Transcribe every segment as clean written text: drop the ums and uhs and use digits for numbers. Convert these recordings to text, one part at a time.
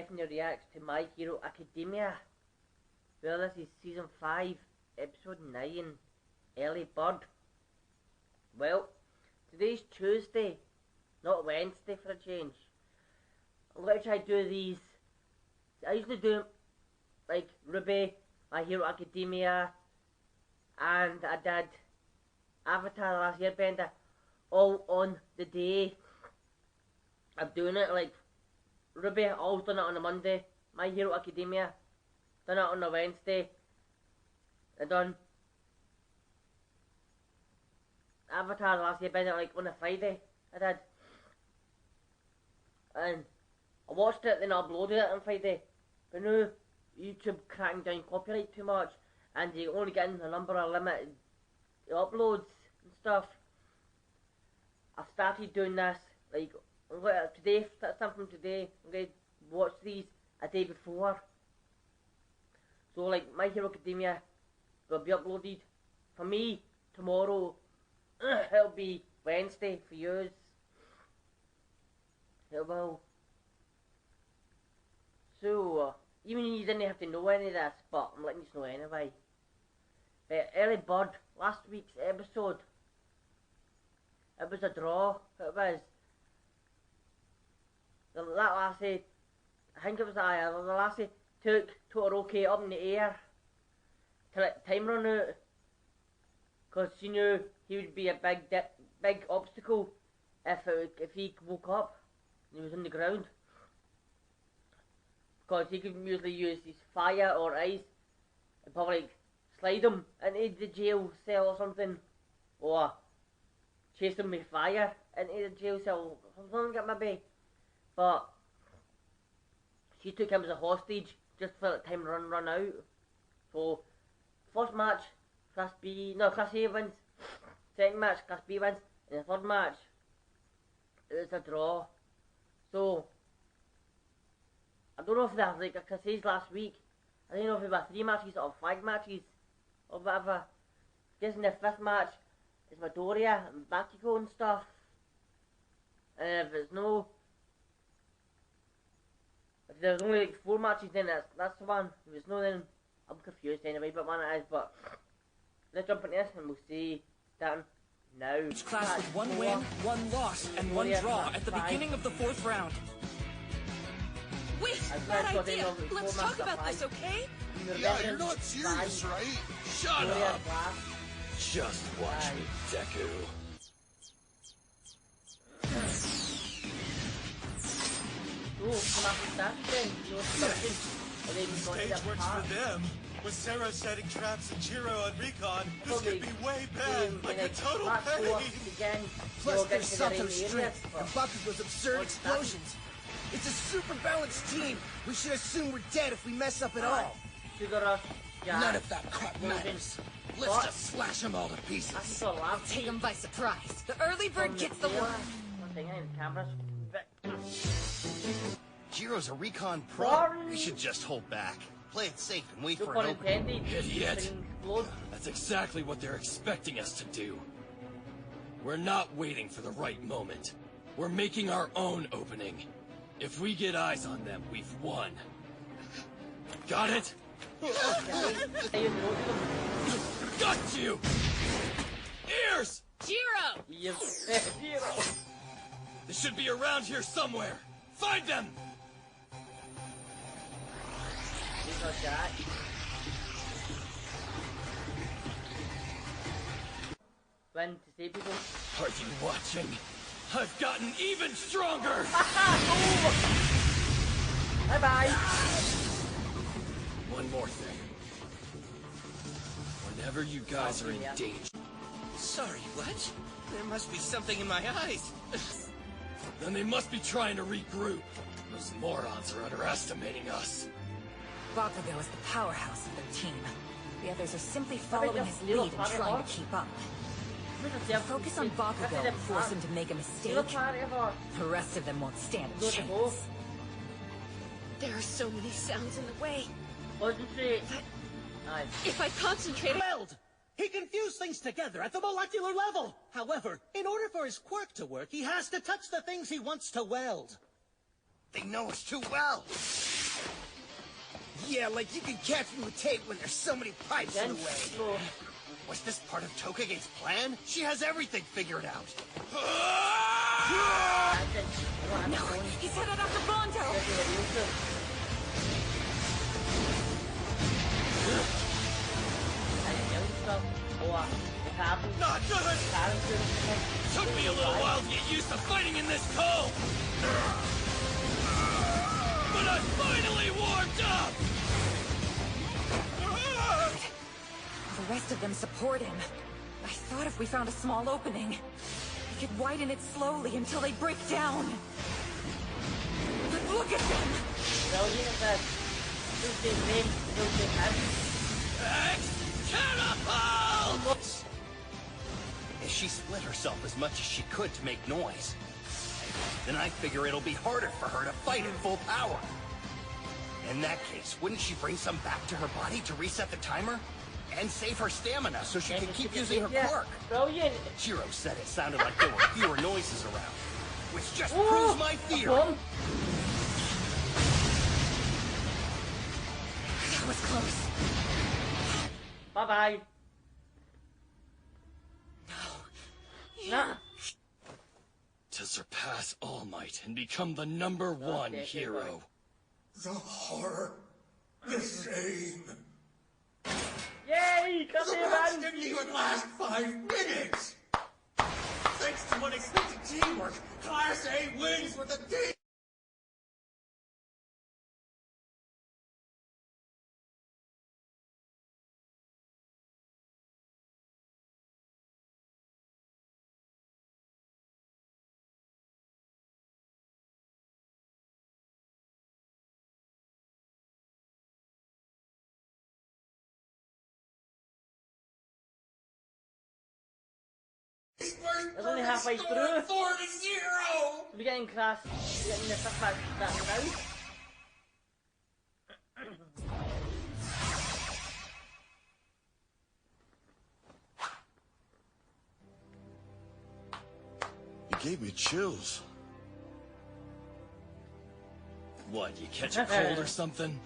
Stephanie reacts to My Hero Academia. Well, this is season 5, episode 9, Early Bird. Well, today's Tuesday, not Wednesday for a change. I'm going to try to do these. I usually do like RWBY, My Hero Academia, and I did Avatar: The Last Airbender all on the day of doing it. Like RWBY, I always done it on a Monday. My Hero Academia, done it on a Wednesday. I done Avatar: The Last Airbender like on a Friday. I did, and I watched it, then I uploaded it on Friday. But now YouTube cracking down copyright too much, and you only getting a number of limited uploads and stuff. I've started doing this like today, something today. I'm going to watch these a day before. So like My Hero Academia will be uploaded for me tomorrow. It'll be Wednesday for yours. It will. So even you didn't have to know any of this, but I'm letting you know anyway. Early Bird, last week's episode, it was a draw. It was. That lassie, I think it was the lassie took Todoroki up in the air till time run out, because she knew he would be a big obstacle if he woke up and he was on the ground, because he could usually use his fire or ice and probably like, slide him into the jail cell or something, or chase him with fire into the jail cell, something like that maybe. But she took him as a hostage just for the time run out. So first match, Class A wins. Second match, Class B wins. And the third match, it's a draw. So I don't know if that's like I said last week, I don't know if it was 3 matches or 5 matches or whatever. I'm guessing the 5th match is Midoriya and Bakugo and stuff. And if it's no, if there's only like 4 matches, then that's the one. If it's no, then I'm confused anyway, but one it is. But let's jump into this and we'll see starting now. Each class with 1 win, 1 loss, and 1 draw at the beginning of the 4th round. Wait, bad idea. Let's talk about this, okay? Yeah, you're not serious, right? Shut up! Just watch me, Deku. Stage works for them. With Zero setting traps and Jiro on recon, this could be way bad, like a total pain. Plus, there's Sato's strength and Bakugo's absurd explosions. It's a super balanced team. We should assume we're dead if we mess up at all. None of that crap matters. Let's just slash them all to pieces. Take them by surprise. The early bird gets the worm. Jiro's a recon pro. We should just hold back. Play it safe and wait for an opening. Idiot. That's exactly what they're expecting us to do. We're not waiting for the right moment. We're making our own opening. If we get eyes on them, we've won. Got it? Got you! Ears! Jiro! They should be around here somewhere. Find them! When to see people. Are you watching? I've gotten even stronger! Bye-bye! One more thing. Whenever you guys are in danger... Sorry, what? There must be something in my eyes. Then they must be trying to regroup. Those morons are underestimating us. Bakugo is the powerhouse of their team. The others are simply following his lead and trying to keep up. Focus on Bakugo and force him to make a mistake. The rest of them won't stand a chance. There are so many sounds in the way. If I concentrate... Weld! He can fuse things together at the molecular level! However, in order for his quirk to work, he has to touch the things he wants to weld. They know us too well. Yeah, like you can catch me with tape when there's so many pipes in the way. Was this part of Tokage's plan? She has everything figured out. No, he's headed after Bondo. Not good! Took me a little while to get used to fighting in this cold! But I'm finally warmed up! The rest of them support him. I thought if we found a small opening, we could widen it slowly until they break down. But look at them! Catapult! She split herself as much as she could to make noise. Then I figure it'll be harder for her to fight at full power. In that case, wouldn't she bring some back to her body to reset the timer? And save her stamina so she can keep using her quirk. Brilliant. Chiro said it sounded like there were fewer noises around, which just proves my theory. That was close. Bye-bye. No. To surpass All Might and become the #1 hero. The horror. The shame. Yay! Perhaps didn't even last 5 minutes! Thanks to unexpected teamwork, Class A wins with a D! That's only halfway through. 4-0! We're getting class. We're getting the first match started now. You gave me chills. What, you catch a cold or something?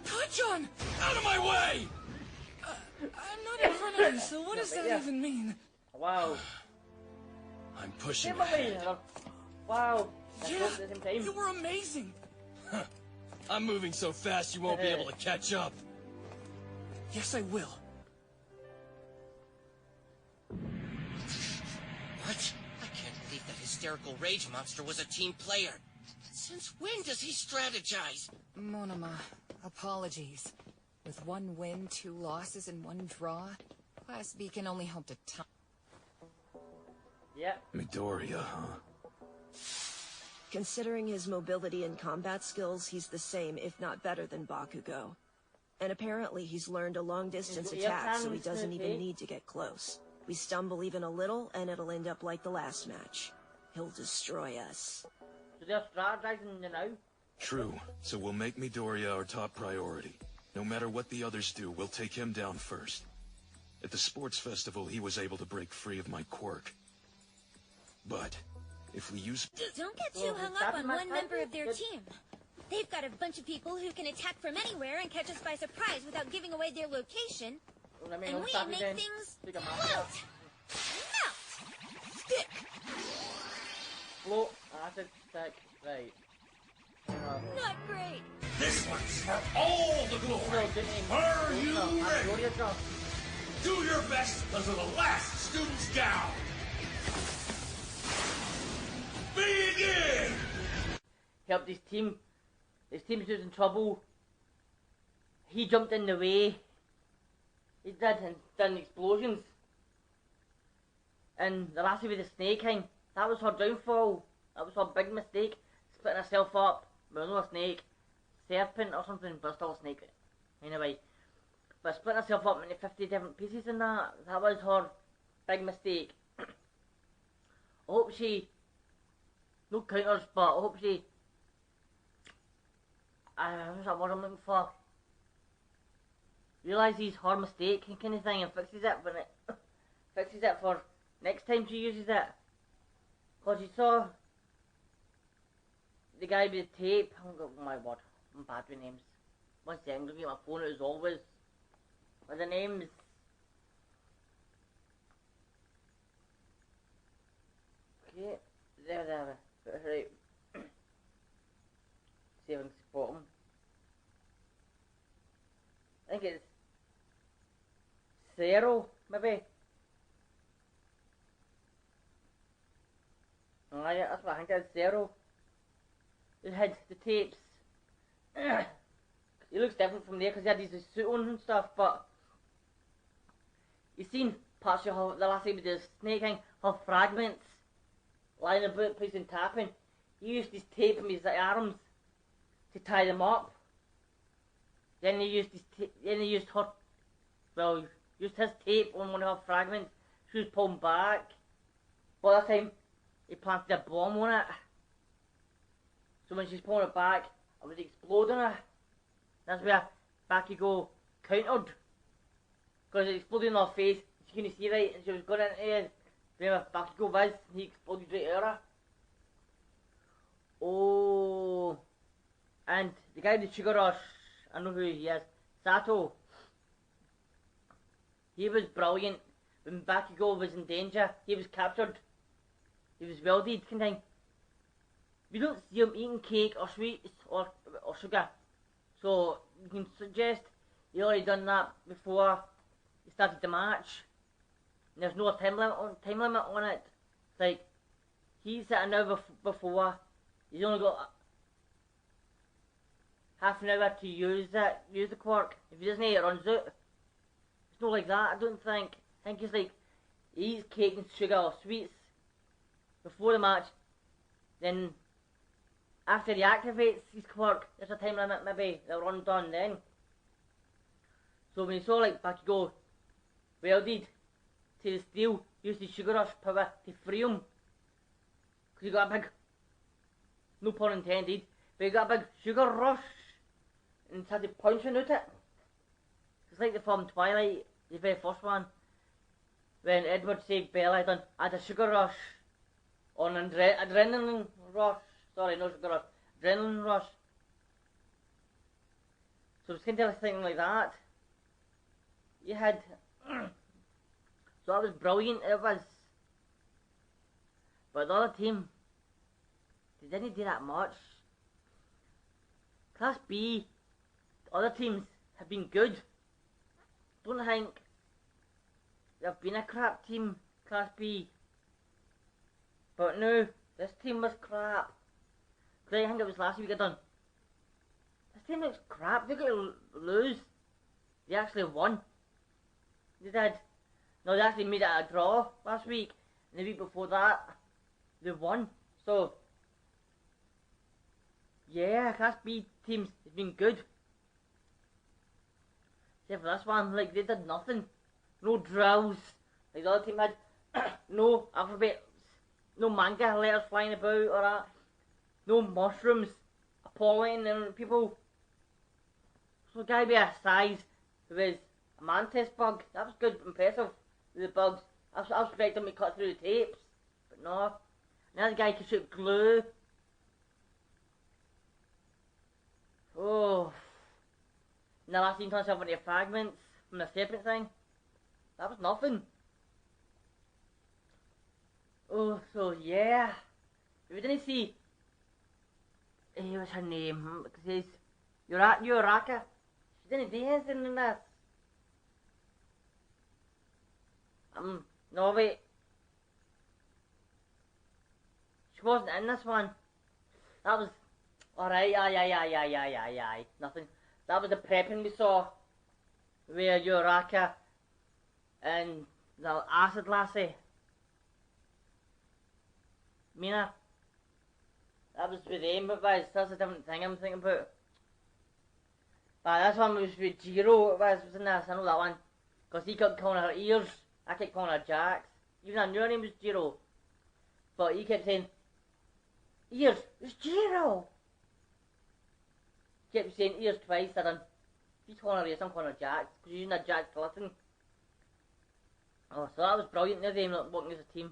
Kacchan! Out of my way! I'm not in front of you, so what does that even mean? Wow. I'm pushing Can't believe ahead. it. Wow. That's Yeah, both at the same time. you were amazing. I'm moving so fast you won't be able to catch up. Yes, I will. What? I can't believe that hysterical rage monster was a team player. Since when does he strategize? Monoma, apologies. With 1 win, 2 losses, and 1 draw, Class B can only hope to top. Yeah. Midoriya, huh? Considering his mobility and combat skills, he's the same, if not better than Bakugo. And apparently he's learned a long-distance attack, so he doesn't even need to get close. We stumble even a little, and it'll end up like the last match. He'll destroy us. So they're strategizing now? True. So we'll make Midoriya our top priority. No matter what the others do, we'll take him down first. At the sports festival, he was able to break free of my quirk. But if we use... Don't get too hung up on one member of their team. They've got a bunch of people who can attack from anywhere and catch us by surprise without giving away their location. And we make things float! Melt! Stick! Float, acid, stick, right. Not great. This one's for all the glory! Are you ready? Do your best because of the last students down! Begin! Help this team. This team's in trouble. He jumped in the way. He did and done explosions. And the lassie with the snake king, that was her downfall. That was her big mistake. Splitting herself up. Well, not a snake. Serpent or something, but still a snake. Anyway. But splitting herself up into 50 different pieces and that was her big mistake. I hope she... No counters, but I hope she... what's that word I'm looking for? Realises her mistake and kind of thing and fixes it when it... fixes it for next time she uses it. Cause you saw... the guy with the tape... Oh my word, I'm bad with names. 1 second, looking at my phone as always. What are the names? Okay, there. Right. See if I can spot him. I think it's Zero, maybe. Oh yeah, that's what I think it's Zero. He had the tapes. He looks different from there because he had his suit on and stuff, but you've seen parts of how the last time with the snake thing, how fragments lying about place and tapping. He used his tape from his arms to tie them up. Then he used his used his tape on one of her fragments. She was pulling back. But that time he planted a bomb on it. So when she's pulling it back, it was exploding her. That's where Bakugo countered. Because it exploded in her face, she couldn't see right, and she was going into where Bakugo was, and he exploded right at her. Oh, and the guy with the Sugar Rush, I know who he is, Sato. He was brilliant. When Bakugo was in danger, he was captured. He was welded, kind of thing. We don't see him eating cake or sweets or sugar. So you can suggest he already done that before he started the match. And there's no time limit on it. It's like he's at an hour before. He's only got half an hour to use the quirk. If he doesn't, it runs out. It's not like that, I don't think. I think it's like he eats cake and sugar or sweets before the match. Then after he activates his quirk, there's a time limit maybe that'll run down then. So when you saw like Bakugo welded to the steel, used his Sugar Rush power to free him. Because he got a big, no pun intended, but he got a big Sugar Rush and started punching out it. It's like the film Twilight, the very first one, when Edward saved Bella, I had a Sugar Rush on adrenaline rush. Sorry, no Sugar Rush, adrenaline rush. So it's kind of a thing like that. You had, so that was brilliant, it was. But the other team, they didn't do that much. Class B, the other teams have been good. Don't think they've been a crap team, Class B. But no, this team was crap. Because I think it was last week I done. This team looks crap, they're going to lose. They actually won. They did. No, they actually made it a draw last week. And the week before that, they won. So, yeah, Class B teams have been good. Except for this one, like, they did nothing. No drills. Like, the other team had no alphabets, no manga letters flying about or that. No mushrooms appalling and people. So, a guy be a size who is a mantis bug. That was good, impressive. The bugs. I was expecting him to cut through the tapes. But no. Another guy can shoot glue. Oh. And the last scene turns himself into fragments from the serpent thing. That was nothing. Oh, so yeah. If you didn't see, what's her name? It says Uraraka. She didn't do anything in this. No wait. She wasn't in this one. That was alright. Aye. Nothing. That was the prepping we saw, where Uraraka and the acid lassie, Mina. That was with them, but that's a different thing I'm thinking about. But this one was with Jiro, it was in this, I know that one. Because he kept calling her ears, I kept calling her Jax. Even I knew her name was Jiro. But he kept saying, ears, it's Jiro! He kept saying ears twice, I done, he's calling her ears, I'm calling her Jax. Because using that Jax to listen. Oh, so that was brilliant, they're them working as a team.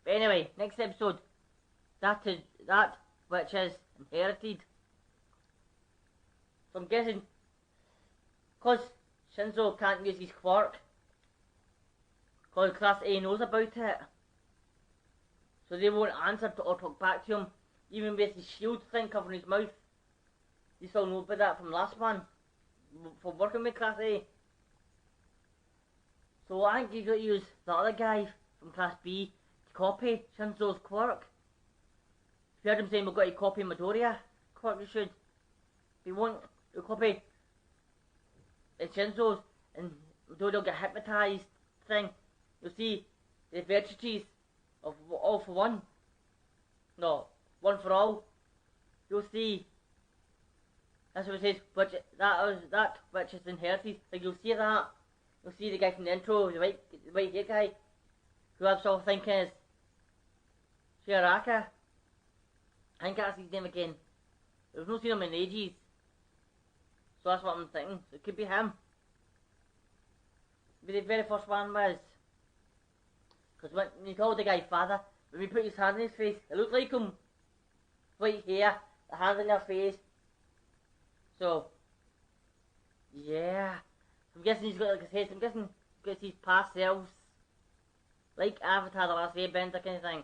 But anyway, next episode, that which is inherited. So I'm guessing Because Shinzo can't use his quirk. Because Class A knows about it. So they won't answer to, or talk back to him. Even with his shield thing covering his mouth. You still know about that from last one. From working with Class A. So I think you got to use the other guy from Class B to copy Shinzo's quirk. If you heard him saying we've got to copy Midoriya quirk, you should. If you want to copy Shinzo's and Midoriya will get hypnotized thing, you'll see the virtues of all for one. No, one for all. You'll see. That's what it says. That which is inherited. Like you'll see that. You'll see the guy from the intro, the white hair guy, who I'm still thinking is Shiraka. I think that's his name again. We've not seen him in ages. So that's what I'm thinking. So it could be him. But the very first one was, because when you call the guy father, when we put his hand in his face, it looked like him. White hair, the hand in their face. So, yeah. I'm guessing he's got, like I said, I'm guessing he's got his past selves. Like Avatar, the Last Airbender kind of thing.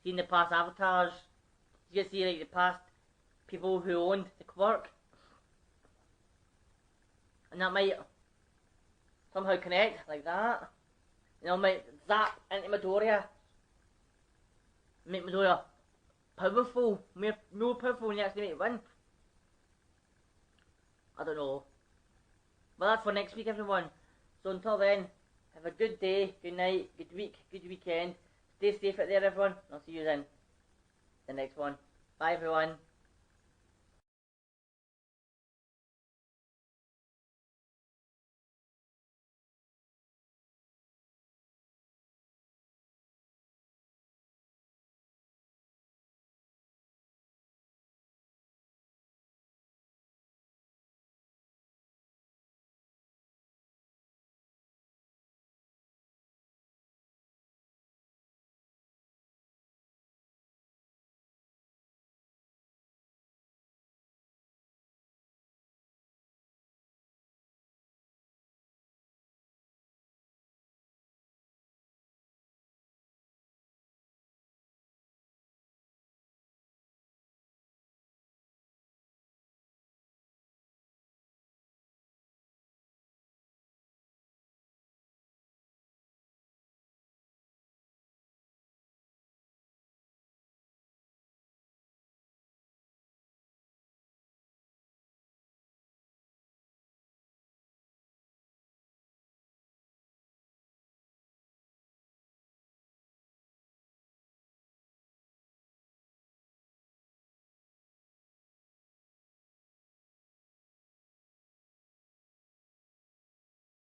Seeing the past avatars. You get to see like the past people who owned the quirk. And that might somehow connect like that. You know, might zap into Midoriya. Make Midoriya powerful, more powerful when you actually make it win. I don't know. But that's for next week, everyone. So until then, have a good day, good night, good week, good weekend. Stay safe out there, everyone. I'll see you then. The next one. Bye, everyone.